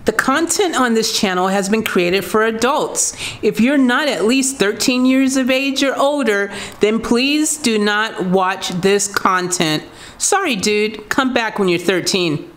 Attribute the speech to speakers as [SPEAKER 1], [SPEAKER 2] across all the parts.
[SPEAKER 1] The content on this channel has been created for adults. If you're not at least 13 years of age or older, then please do not watch this content. Sorry, dude. Come back when you're 13.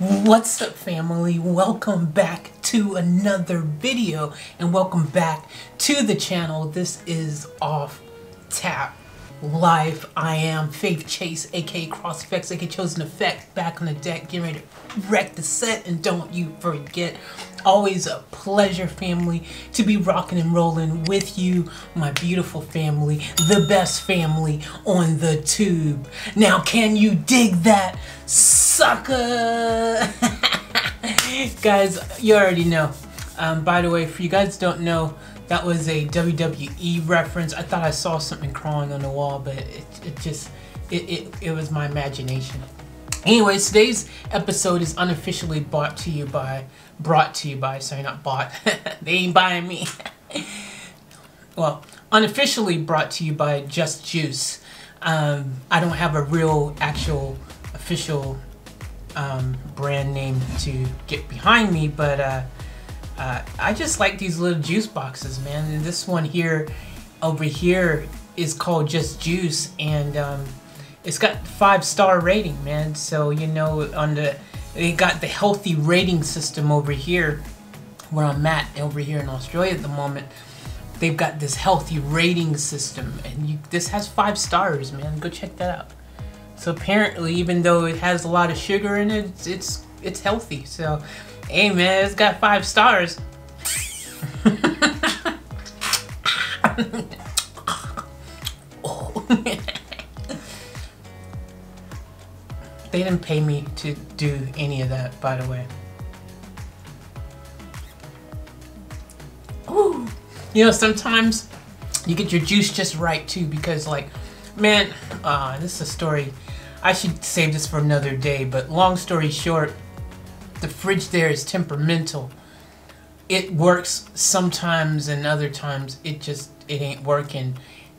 [SPEAKER 1] What's up, family? Welcome back to another video and welcome back to the channel. This is Off Tap Live. I am Faith Chase, aka Crossifex, aka Chosen Effect, back on the deck, getting ready to wreck the set. And don't you forget, always a pleasure, family, to be rocking and rolling with you, my beautiful family, the best family on the tube. Now, can you dig that, sucker? Guys, you already know. By the way, for you guys don't know, that was a WWE reference. I thought I saw something crawling on the wall, but it was my imagination. Anyways, today's episode is unofficially brought to you by, sorry, not bought. They ain't buying me. Well, unofficially brought to you by Just Juice. I don't have a real, actual, official brand name to get behind me, but I just like these little juice boxes, man. And this one here, over here, is called Just Juice, and it's got 5-star rating, man. So, you know, they got the healthy rating system over here, where I'm at over here in Australia at the moment. They've got this healthy rating system, and this has 5 stars, man. Go check that out. So apparently, even though it has a lot of sugar in it, it's healthy. So, hey, man, it's got 5 stars. Oh. They didn't pay me to do any of that, by the way. Ooh. You know, sometimes you get your juice just right too, because, like, man, this is a story. I should save this for another day, but long story short, the fridge there is temperamental. It works sometimes, and other times it ain't working.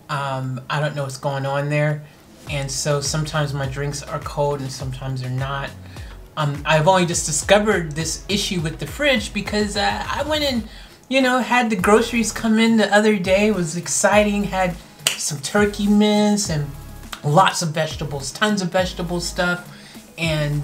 [SPEAKER 1] I don't know what's going on there, and so sometimes my drinks are cold and sometimes they're not. I've only just discovered this issue with the fridge because I went and, you know, had the groceries come in the other day. It was exciting. Had some turkey mince and lots of vegetables, tons of vegetable stuff, and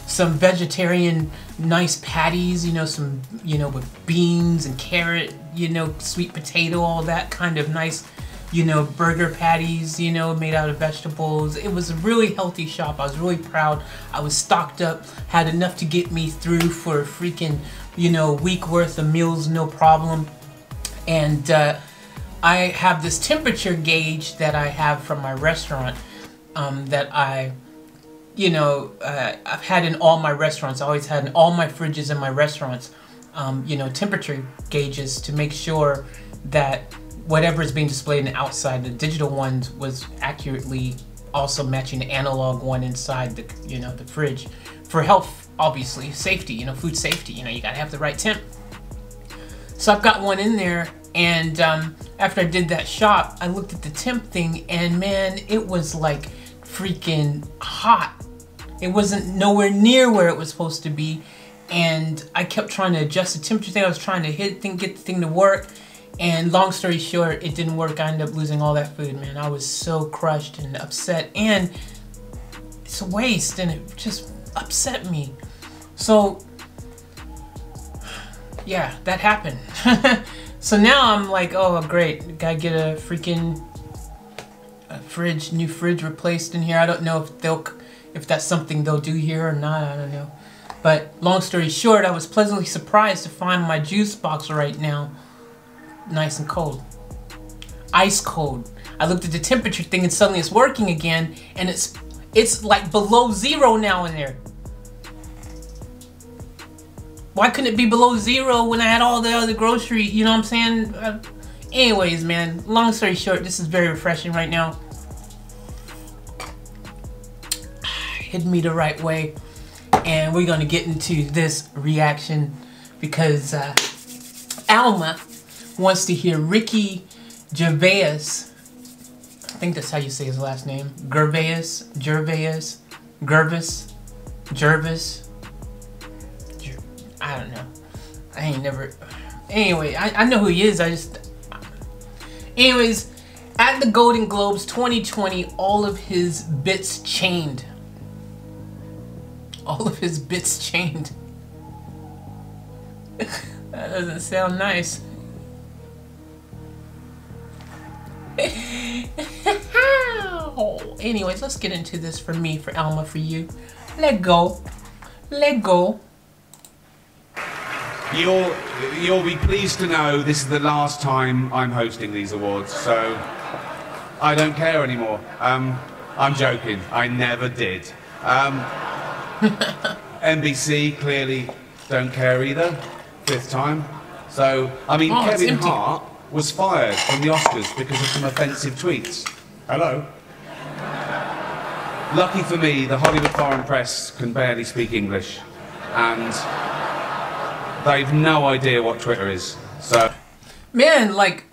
[SPEAKER 1] some vegetarian nice patties, you know, some, you know, with beans and carrot, you know, sweet potato, all that kind of nice, you know, burger patties, you know, made out of vegetables. It was a really healthy shop. I was really proud. I was stocked up, had enough to get me through for a freaking, you know, week worth of meals, no problem. And I have this temperature gauge that I have from my restaurant that I, you know, I've had in all my restaurants. I always had in all my fridges in my restaurants, you know, temperature gauges to make sure that whatever is being displayed in the outside, the digital ones, was accurately also matching the analog one inside the, you know, the fridge. For health, obviously, safety, you know, food safety, you know, you gotta have the right temp. So I've got one in there, and after I did that shop, I looked at the temp thing, and man, it was like freaking hot. It wasn't nowhere near where it was supposed to be, and I kept trying to adjust the temperature thing. I was trying to get the thing to work, and long story short, it didn't work. I ended up losing all that food, man. I was so crushed and upset, and it's a waste, and it just upset me. So yeah, that happened. So now I'm like, oh great, gotta get a freaking new fridge replaced in here. I don't know if they'll, If that's something they'll do here or not, I don't know. But long story short, I was pleasantly surprised to find my juice box right now nice and cold. Ice cold. I looked at the temperature thing and suddenly it's working again, and it's like below 0 now in there. Why couldn't it be below 0 when I had all the other grocery, you know what I'm saying? Anyways, man, long story short, this is very refreshing right now. Hit me the right way. And we're gonna get into this reaction because Alma wants to hear Ricky Gervais. I think that's how you say his last name. Gervais. I don't know. I ain't never. Anyway, I know who he is. Anyways, at the Golden Globes 2020, all of his bits chained. All of his bits chained. That doesn't sound nice. Anyways, let's get into this for me, for Alma, for you. Let go. Let go.
[SPEAKER 2] You'll be pleased to know this is the last time I'm hosting these awards, so I don't care anymore. I'm joking. I never did. NBC clearly don't care either. 5th time. So, I mean, Kevin Hart was fired from the Oscars because of some offensive tweets. Hello? Lucky for me, the Hollywood foreign press can barely speak English, and they've no idea what Twitter is. So,
[SPEAKER 1] man, like,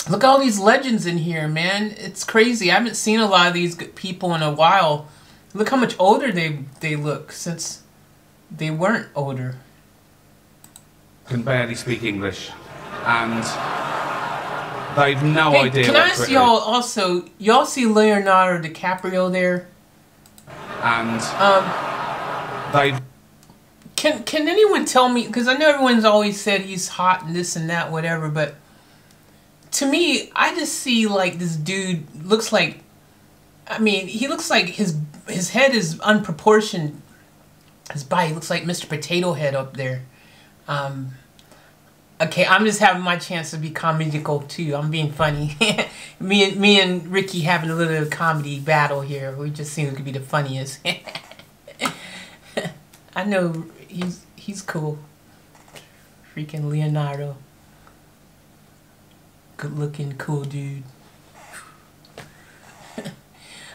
[SPEAKER 1] look at all these legends in here, man. It's crazy. I haven't seen a lot of these people in a while. Look how much older they look since they weren't older.
[SPEAKER 2] Can barely speak English, and they've no idea.
[SPEAKER 1] Can I ask y'all also? Y'all see Leonardo DiCaprio there?
[SPEAKER 2] And they.
[SPEAKER 1] Can anyone tell me? Because I know everyone's always said he's hot and this and that, whatever. But to me, I just see like this dude looks like. I mean, he looks like his head is unproportioned. His body looks like Mr. Potato Head up there. Okay, I'm just having my chance to be comical too. I'm being funny. me and Ricky having a little comedy battle here. We just seem to be the funniest. I know he's cool. Freaking Leonardo. Good looking, cool dude.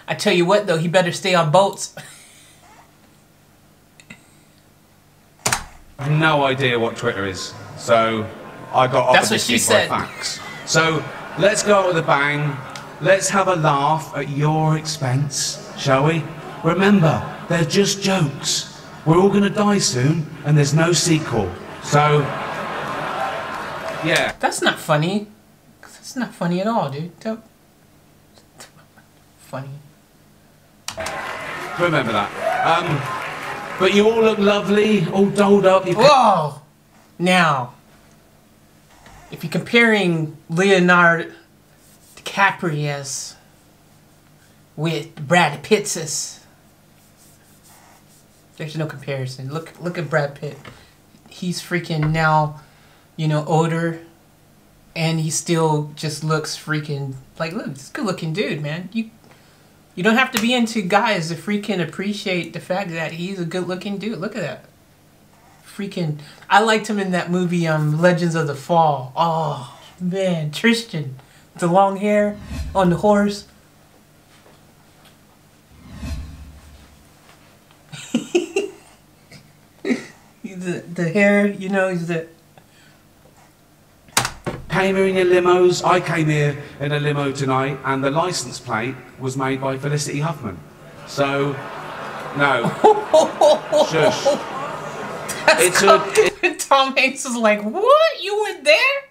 [SPEAKER 1] I tell you what though, he better stay on boats.
[SPEAKER 2] I have no idea what Twitter is, so I got offered
[SPEAKER 1] That's what she said.
[SPEAKER 2] Facts. So let's go out with a bang. Let's have a laugh at your expense, shall we? Remember, they're just jokes. We're all gonna die soon, and there's no sequel. So, yeah.
[SPEAKER 1] That's not funny. That's not funny at all, dude. Funny.
[SPEAKER 2] Remember that. But you all look lovely, all dolled up.
[SPEAKER 1] Whoa! Now, if you're comparing Leonardo DiCaprio with Brad Pitt's, there's no comparison. Look at Brad Pitt. He's freaking now, you know, older, and he still just looks freaking like, look, this good looking dude, man. You don't have to be into guys to freaking appreciate the fact that he's a good looking dude. Look at that. Freaking, I liked him in that movie, Legends of the Fall. Oh, man, Tristan. The long hair on the horse. the hair, you know, he's the...
[SPEAKER 2] Came here in your limos. I came here in a limo tonight, and the license plate was made by Felicity Huffman. So, no. Shush.
[SPEAKER 1] Tom Hanks is like, what? You were there?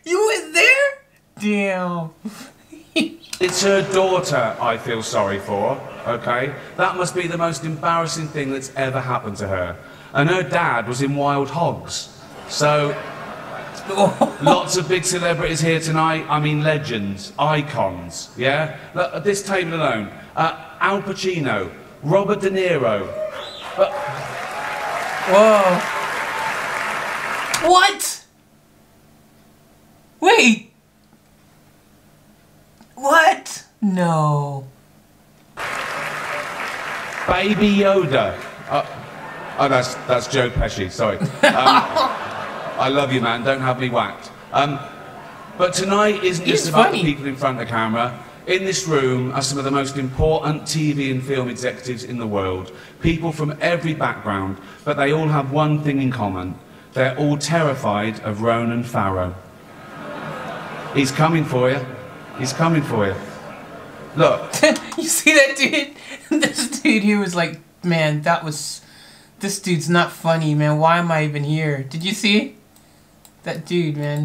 [SPEAKER 1] You were there? Damn.
[SPEAKER 2] It's her daughter I feel sorry for, okay? That must be the most embarrassing thing that's ever happened to her. And her dad was in Wild Hogs. So... lots of big celebrities here tonight. I mean, legends, icons, yeah? Look, at this table alone, Al Pacino, Robert De Niro.
[SPEAKER 1] Whoa. What? Wait. What? No.
[SPEAKER 2] Baby Yoda. Oh, that's Joe Pesci, sorry. I love you, man, don't have me whacked. But tonight isn't just about the people in front of the camera. In this room are some of the most important TV and film executives in the world. People from every background, but they all have one thing in common. They're all terrified of Ronan Farrow. He's coming for you. He's coming for you. Look.
[SPEAKER 1] You see that dude? This dude, he was like, man, this dude's not funny, man. Why am I even here? Did you see? That dude, man.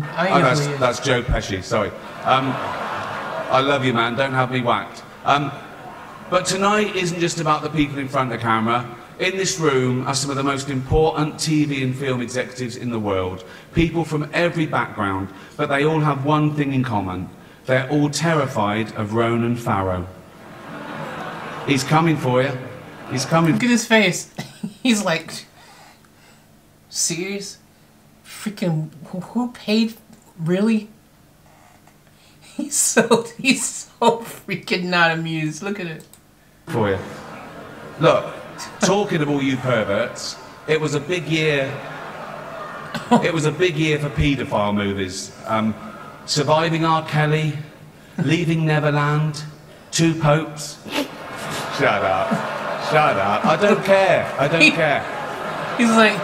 [SPEAKER 2] That's Joe Pesci, sorry. I love you, man, don't have me whacked. But tonight isn't just about the people in front of the camera. In this room are some of the most important TV and film executives in the world. People from every background, but they all have one thing in common. They're all terrified of Ronan Farrow. He's coming for you. He's coming.
[SPEAKER 1] Look at his face. He's like, serious? Freaking, who paid? Really? He's so freaking not amused. Look at it.
[SPEAKER 2] For you. Look, talking of all you perverts, it was a big year. It was a big year for paedophile movies. Surviving R. Kelly, Leaving Neverland, Two Popes. Shut up. Shut up. I don't care. I don't care.
[SPEAKER 1] He's like,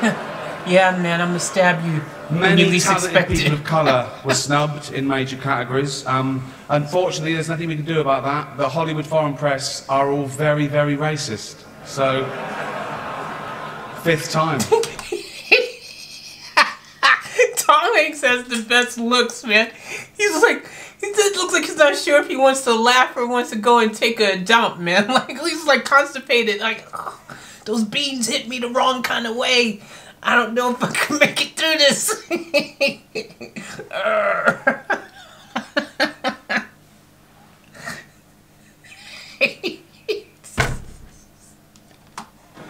[SPEAKER 1] yeah, man, I'm gonna stab you.
[SPEAKER 2] Many talented people of colour were snubbed in major categories. Unfortunately, there's nothing we can do about that. The Hollywood foreign press are all very, very racist. So, fifth time.
[SPEAKER 1] Tom Hanks has the best looks, man. He's like, he just looks like he's not sure if he wants to laugh or wants to go and take a dump, man. Like, he's like constipated. Like, oh, those beans hit me the wrong kind of way. I don't know if I can make it through this.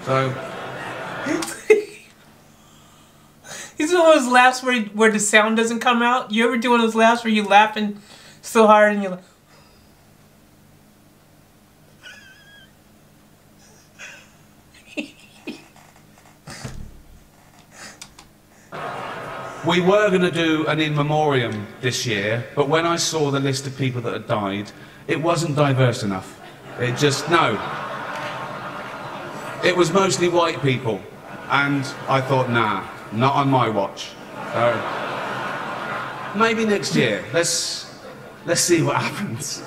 [SPEAKER 2] So
[SPEAKER 1] he's one of those laughs where the sound doesn't come out. You ever do one of those laughs where you laughing so hard and you're like,
[SPEAKER 2] we were going to do an in memoriam this year, but when I saw the list of people that had died, it wasn't diverse enough. It just, no. It was mostly white people, and I thought, nah, not on my watch. So, maybe next year. Let's see what happens.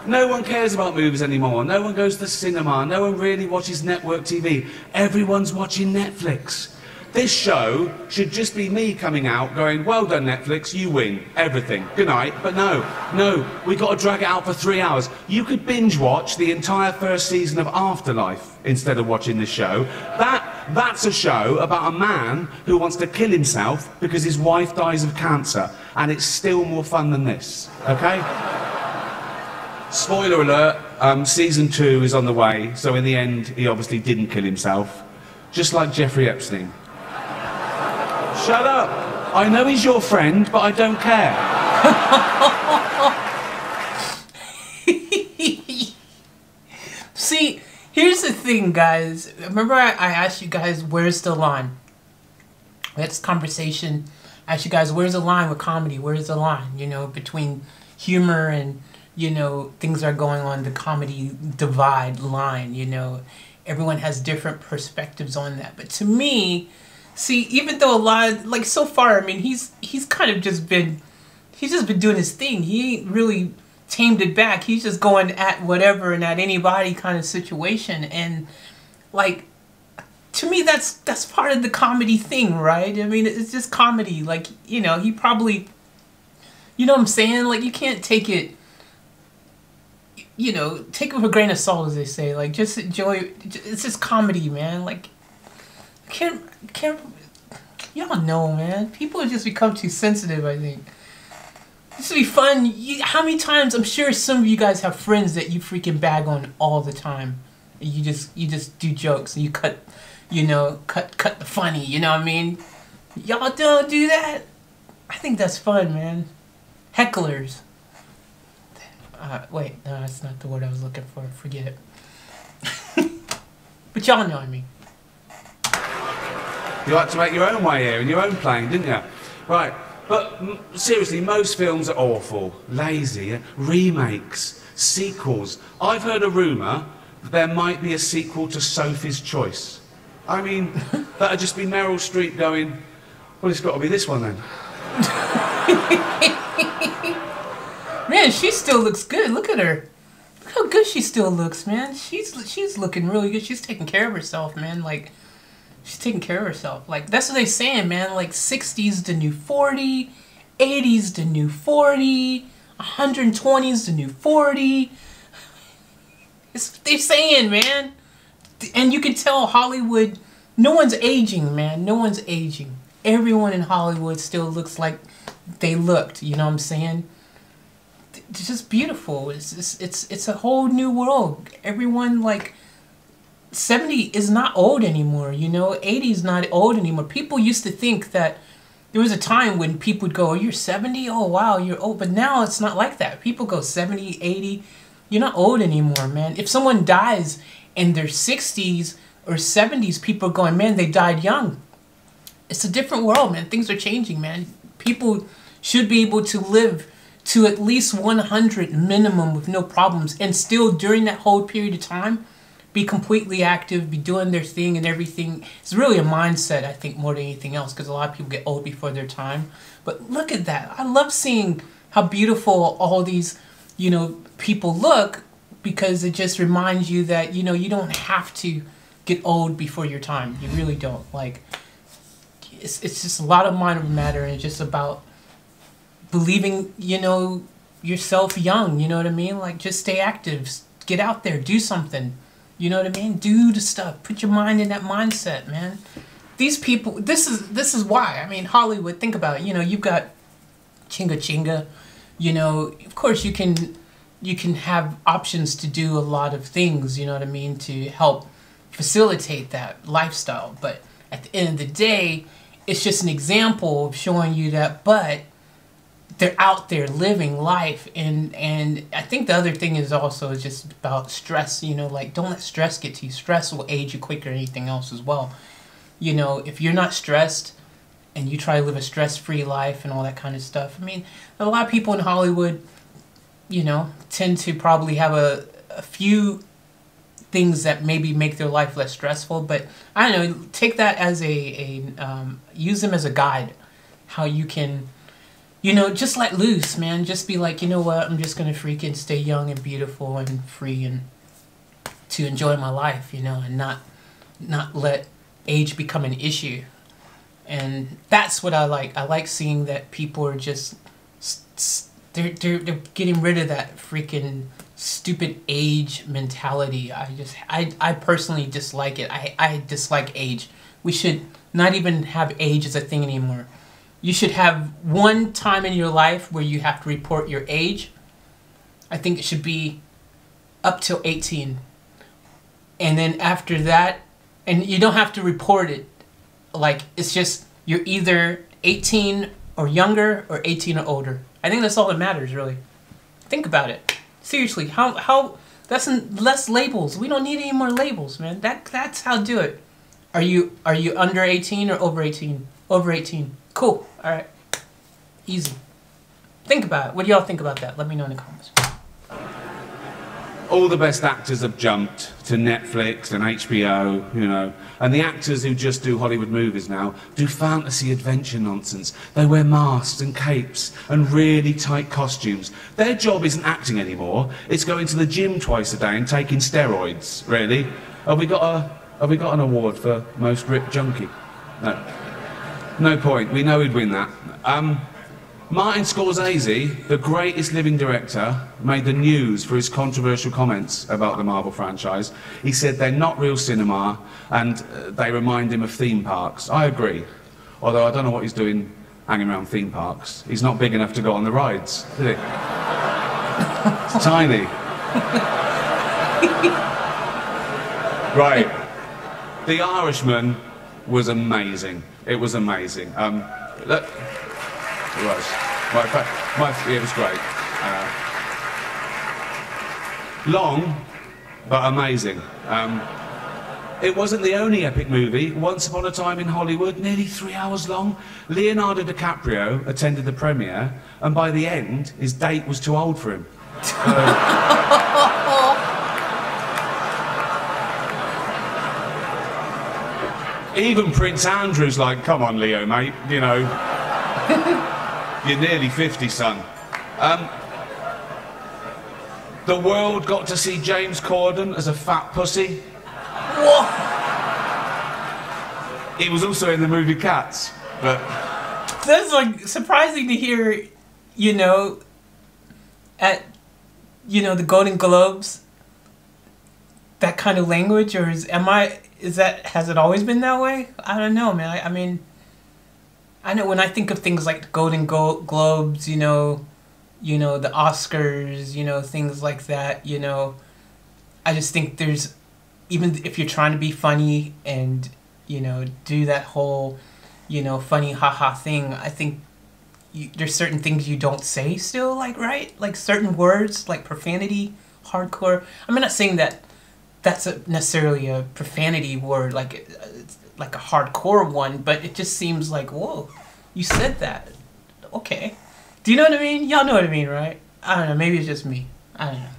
[SPEAKER 2] No one cares about movies anymore. No one goes to the cinema. No one really watches network TV. Everyone's watching Netflix. This show should just be me coming out going, well done Netflix, you win, everything, good night. But no, we got to drag it out for 3 hours. You could binge watch the entire first season of Afterlife instead of watching this show. That's a show about a man who wants to kill himself because his wife dies of cancer, and it's still more fun than this, okay? Spoiler alert, season 2 is on the way, so in the end he obviously didn't kill himself, just like Jeffrey Epstein. Shut up! I know he's your friend, but I don't care.
[SPEAKER 1] See, here's the thing, guys. Remember I asked you guys, where's the line? We had this conversation. I asked you guys, where's the line with comedy? Where's the line, you know, between humor and, you know, things that are going on, the comedy divide line, you know. Everyone has different perspectives on that. But to me, see, even though a lot of, like, so far, I mean, he's kind of just been doing his thing. He ain't really tamed it back. He's just going at whatever and at anybody kind of situation. And, like, to me, that's part of the comedy thing, right? I mean, it's just comedy. Like, you know, he probably, you know what I'm saying? Like, you can't take it, you know, take it with a grain of salt, as they say. Like, just enjoy it. It's just comedy, man. Like, can't, y'all know, man. People have just become too sensitive, I think. This would be fun. How many times, I'm sure some of you guys have friends that you freaking bag on all the time. You just do jokes and you cut, cut the funny. You know what I mean? Y'all don't do that. I think that's fun, man. Hecklers. Wait, no, that's not the word I was looking for. Forget it. But y'all know what I mean.
[SPEAKER 2] You like to make your own way here in your own plane, didn't you? Right, but seriously, most films are awful, lazy, remakes, sequels. I've heard a rumour that there might be a sequel to Sophie's Choice. I mean, that'd just be Meryl Streep going, well, it's got to be this one then.
[SPEAKER 1] Man, she still looks good. Look at her. Look how good she still looks, man. She's looking really good. She's taking care of herself, man. Like, she's taking care of herself. Like, that's what they're saying, man. Like, 60s the new 40, 80s the new 40, 120s the new 40. They're saying, man. And you can tell Hollywood, no one's aging, man. No one's aging. Everyone in Hollywood still looks like they looked, you know what I'm saying? It's just beautiful. It's a whole new world. Everyone, like, 70 is not old anymore, 80 is not old anymore. People used to think that there was a time when people would go, oh, you're 70? Oh, wow, you're old. But now it's not like that. People go 70, 80. You're not old anymore, man. If someone dies in their 60s or 70s, people are going, man, they died young. It's a different world, man. Things are changing, man. People should be able to live to at least 100 minimum with no problems, and still during that whole period of time be completely active, be doing their thing and everything. It's really a mindset, I think, more than anything else, because a lot of people get old before their time. But look at that. I love seeing how beautiful all these, people look, because it just reminds you that, you don't have to get old before your time. You really don't. Like, it's just a lot of mind over matter, and it's just about believing, yourself young, you know what I mean? Like, just stay active, get out there, do something, you know what I mean? Do the stuff, put your mind in that mindset, man. These people, this is why, I mean, Hollywood, think about it, you've got Chinga Chinga, of course you can have options to do a lot of things, you know what I mean, to help facilitate that lifestyle, but at the end of the day, it's just an example of showing you that, but they're out there living life, and I think the other thing is also just about stress, like, don't let stress get to you. Stress will age you quicker than anything else as well. If you're not stressed and you try to live a stress-free life and all that kind of stuff, I mean, a lot of people in Hollywood, tend to probably have a few things that maybe make their life less stressful, but I don't know, take that as use them as a guide, how you can, just let loose, man. Just be like, you know what, I'm just gonna freaking stay young and beautiful and free, and to enjoy my life, and not let age become an issue. And that's what I like. I like seeing that people are just they're getting rid of that freaking stupid age mentality. I personally dislike it. I dislike age. We should not even have age as a thing anymore. You should have one time in your life where you have to report your age. I think it should be up till 18. And then after that, and you don't have to report it. Like, it's just, you're either 18 or younger or 18 or older. I think that's all that matters, really. Think about it. Seriously, how that's less labels. We don't need any more labels, man. That's how to do it. Are you under 18 or over 18? Over 18. Cool. All right. Easy. Think about it. What do y'all think about that? Let me know in the comments.
[SPEAKER 2] All the best actors have jumped to Netflix and HBO, and the actors who just do Hollywood movies now do fantasy adventure nonsense. They wear masks and capes and really tight costumes. Their job isn't acting anymore. It's going to the gym twice a day and taking steroids, really. Have we got an award for most ripped junkie? No. No point. We know he'd win that. Martin Scorsese, the greatest living director, made the news for his controversial comments about the Marvel franchise. He said they're not real cinema and they remind him of theme parks. I agree. Although I don't know what he's doing hanging around theme parks. He's not big enough to go on the rides, is he? It's tiny. Right. The Irishman was amazing. It was amazing. Look, it was. It was great. Long, but amazing. It wasn't the only epic movie. Once Upon a Time in Hollywood, nearly 3 hours long. Leonardo DiCaprio attended the premiere, and by the end, his date was too old for him. Even Prince Andrew's like, come on, Leo, mate, you know. You're nearly 50, son. The world got to see James Corden as a fat pussy.
[SPEAKER 1] Whoa.
[SPEAKER 2] He was also in the movie Cats, but...
[SPEAKER 1] That's like surprising to hear, you know, at, you know, the Golden Globes, that kind of language, or has it always been that way? I don't know, man. I mean, I know when I think of things like the Golden Globes, you know, the Oscars, you know, things like that, you know, I just think there's, even if you're trying to be funny and, you know, do that whole, you know, funny haha thing, I think there's certain things you don't say still, like, right? Like certain words, like profanity, hardcore. I'm not saying that that's necessarily a profanity word, like a hardcore one, but it just seems like, whoa, you said that. Okay. Do you know what I mean? Y'all know what I mean, right? I don't know, maybe it's just me. I don't know.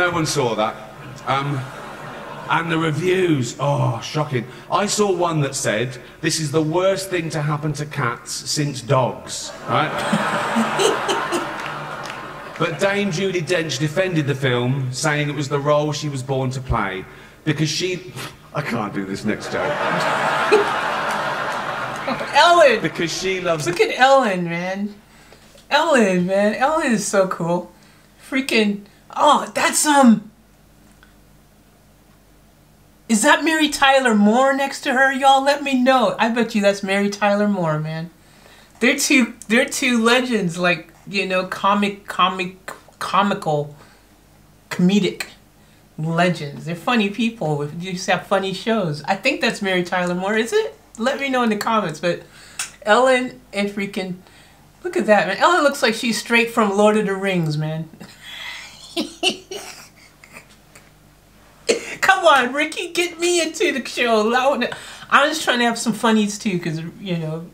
[SPEAKER 2] No one saw that. And the reviews, oh, shocking. I saw one that said, this is the worst thing to happen to cats since dogs, right? But Dame Judi Dench defended the film, saying it was the role she was born to play, because she... I can't do this next joke.
[SPEAKER 1] Ellen!
[SPEAKER 2] Because she loves...
[SPEAKER 1] Look at Ellen, man. Ellen, man. Ellen is so cool. Freaking... Oh, that's, Is that Mary Tyler Moore next to her? Y'all let me know. I bet you that's Mary Tyler Moore, man. They're two legends, like, you know, comical, comedic legends. They're funny people. They just have funny shows. I think that's Mary Tyler Moore, is it? Let me know in the comments, but Ellen and freaking... Look at that, man. Ellen looks like she's straight from Lord of the Rings, man. Come on, Ricky, get me into the show. I'm just trying to have some funnies too, because, you know,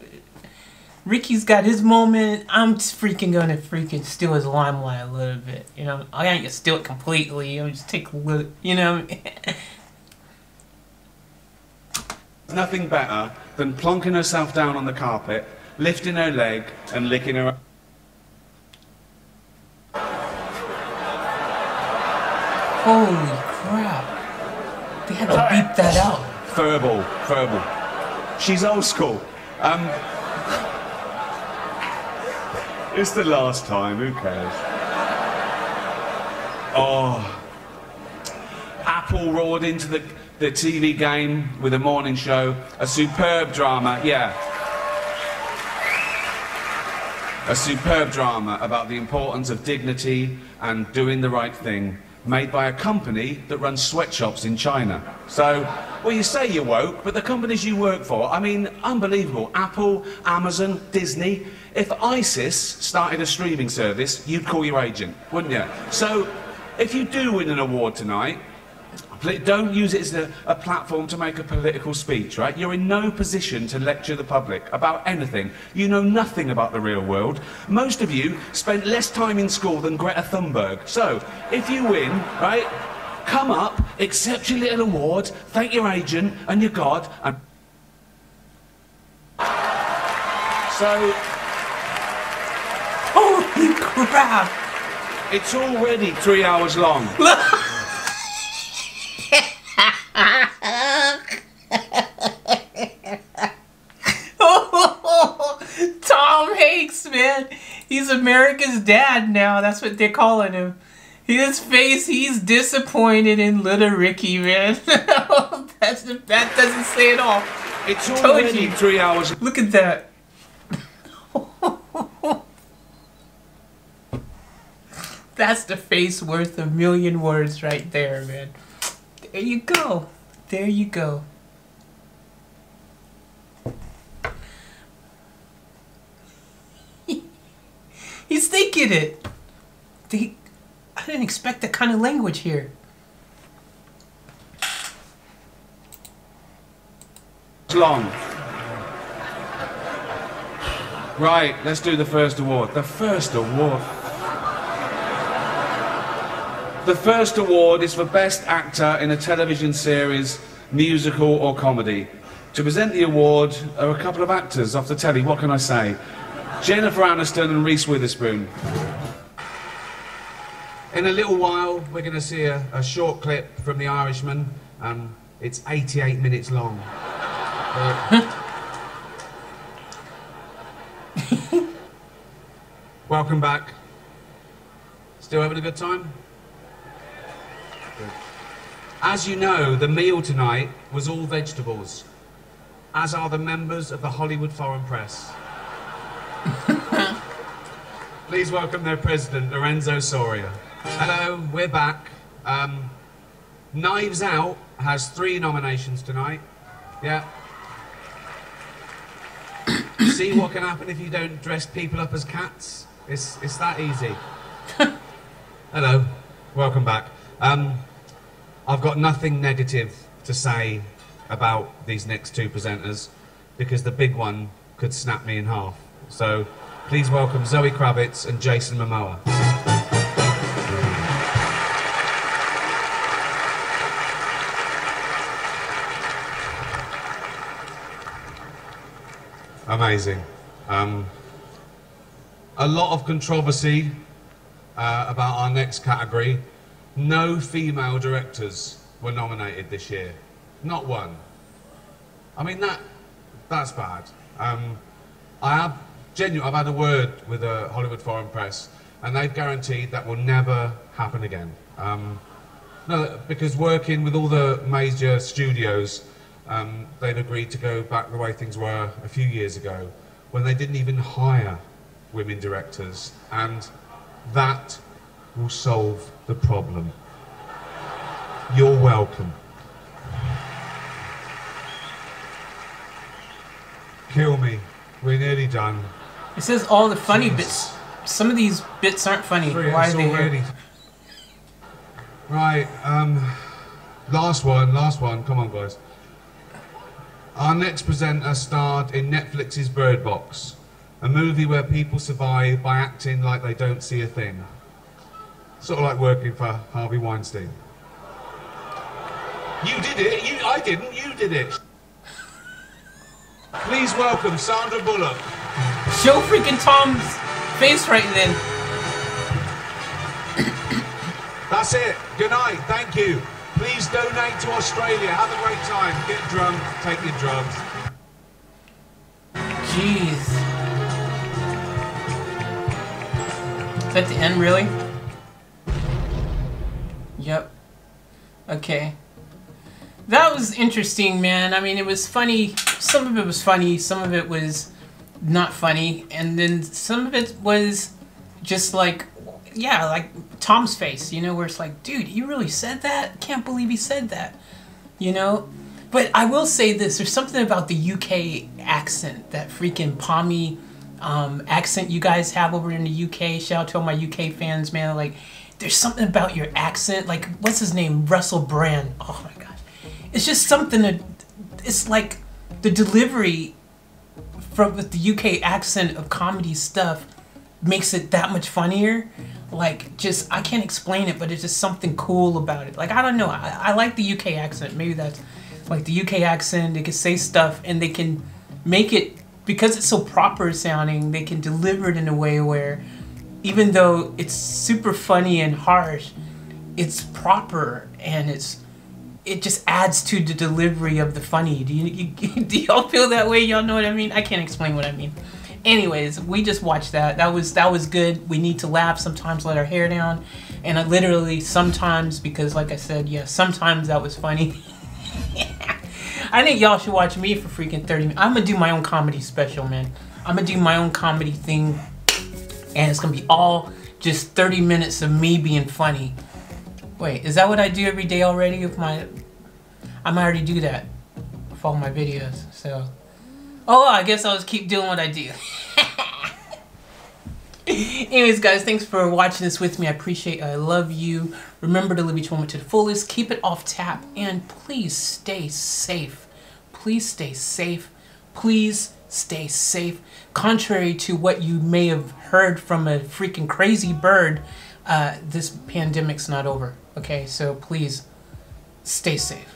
[SPEAKER 1] Ricky's got his moment. I'm just freaking going to freaking steal his limelight a little bit. You know, I ain't gonna steal it completely. I'm just take a little, you know.
[SPEAKER 2] Nothing better than plonking herself down on the carpet, lifting her leg and licking her...
[SPEAKER 1] Holy crap. They had to beep that out.
[SPEAKER 2] Verbal. She's old school. It's the last time, who cares? Oh. Apple roared into the TV game with a morning show. A superb drama, yeah. A superb drama about the importance of dignity and doing the right thing, made by a company that runs sweatshops in China. So, well, you say you're woke, but the companies you work for, I mean, unbelievable. Apple, Amazon, Disney. If ISIS started a streaming service, you'd call your agent, wouldn't you? So, if you do win an award tonight, don't use it as a platform to make a political speech, right? You're in no position to lecture the public about anything. You know nothing about the real world. Most of you spent less time in school than Greta Thunberg. So, if you win, right, come up, accept your little award, thank your agent and your God, and... So...
[SPEAKER 1] Holy crap!
[SPEAKER 2] It's already 3 hours long.
[SPEAKER 1] Tom Hanks, man. He's America's dad now. That's what they're calling him. His face, he's disappointed in little Ricky, man. That doesn't say it all.
[SPEAKER 2] It's already 3 hours.
[SPEAKER 1] Look at that. That's the face worth a million words right there, man. There you go. There you go. He's thinking it. I didn't expect that kind of language here.
[SPEAKER 2] Long. Right, let's do the first award. The first award. The first award is for Best Actor in a Television Series, Musical or Comedy. To present the award are a couple of actors off the telly, what can I say? Jennifer Aniston and Reese Witherspoon. In a little while, we're going to see a short clip from The Irishman. It's 88 minutes long. Welcome back. Still having a good time? Good. As you know, the meal tonight was all vegetables, as are the members of the Hollywood Foreign Press. Please welcome their president, Lorenzo Soria. Hello, we're back. Knives Out has 3 nominations tonight. Yeah. See what can happen if you don't dress people up as cats? It's that easy. Hello, welcome back. I've got nothing negative to say about these next 2 presenters because the big one could snap me in half. So please welcome Zoe Kravitz and Jason Momoa. Amazing. A lot of controversy about our next category. No female directors were nominated this year. Not one. I mean, that's bad. I've had a word with the Hollywood Foreign Press, and they've guaranteed that will never happen again. No, because working with all the major studios, they've agreed to go back the way things were a few years ago, when they didn't even hire women directors, and that will solve the problem. You're welcome. Kill me. We're nearly done.
[SPEAKER 1] It says all the funny bits. Some of these bits aren't funny. Why are they here?
[SPEAKER 2] Right, last one. Come on, guys. Our next presenter starred in Netflix's Bird Box, a movie where people survive by acting like they don't see a thing. Sort of like working for Harvey Weinstein. You did it. I didn't. You did it. Please welcome Sandra Bullock.
[SPEAKER 1] Show freaking Tom's face right then.
[SPEAKER 2] That's it. Good night. Thank you. Please donate to Australia. Have a great time. Get drunk. Take your drugs.
[SPEAKER 1] Jeez. Is that the end, really? Yep. Okay. That was interesting, man. I mean, it was funny. Some of it was funny. Some of it was not funny. And then some of it was just like, yeah, like Tom's face, you know, where it's like, dude, he really said that? Can't believe he said that, you know? But I will say this, there's something about the UK accent, that freaking pommy accent you guys have over in the UK. Shout out to all my UK fans, man. Like, there's something about your accent, like, what's his name? Russell Brand. Oh my gosh. It's just something that, it's like the delivery from with the UK accent of comedy stuff makes it that much funnier. Like, just, I can't explain it, but it's just something cool about it. Like, I don't know, I like the UK accent. Maybe that's, like, the UK accent, they can say stuff and they can make it, because it's so proper sounding, they can deliver it in a way where, even though it's super funny and harsh, it's proper and it just adds to the delivery of the funny. Do y'all feel that way? Y'all know what I mean? I can't explain what I mean. Anyways, we just watched that. That was good. We need to laugh sometimes, let our hair down. And I literally sometimes, because like I said, yeah, sometimes that was funny. I think y'all should watch me for freaking 30 minutes. I'm gonna do my own comedy special, man. I'm gonna do my own comedy thing. And it's gonna be all just 30 minutes of me being funny. Wait, is that what I do every day already with my I might already do that for all my videos. So, oh, I guess I'll just keep doing what I do. Anyways, guys, thanks for watching this with me. I appreciate it. I love you. Remember to live each moment to the fullest. Keep it off tap. And please stay safe. Please stay safe. Please stay safe. Contrary to what you may have heard from a freaking crazy bird, this pandemic's not over. Okay, so please stay safe.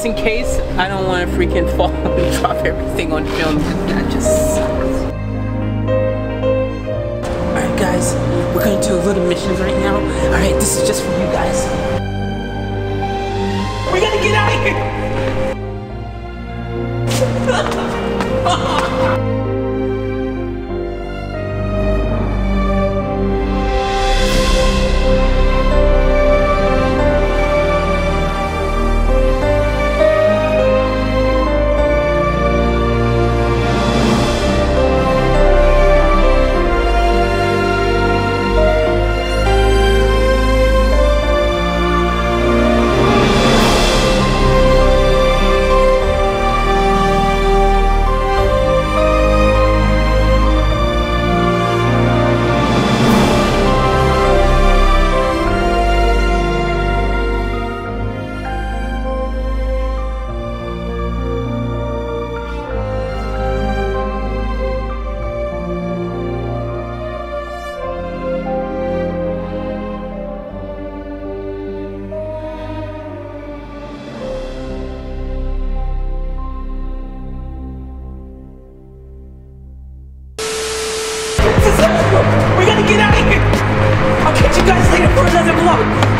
[SPEAKER 1] In case I don't want to freaking fall and drop everything on film, that just sucks. Alright guys, we're going to do a little mission right now. Alright, this is just for you guys. We gotta get out of here! We gotta get out of here! I'll catch you guys later for another vlog!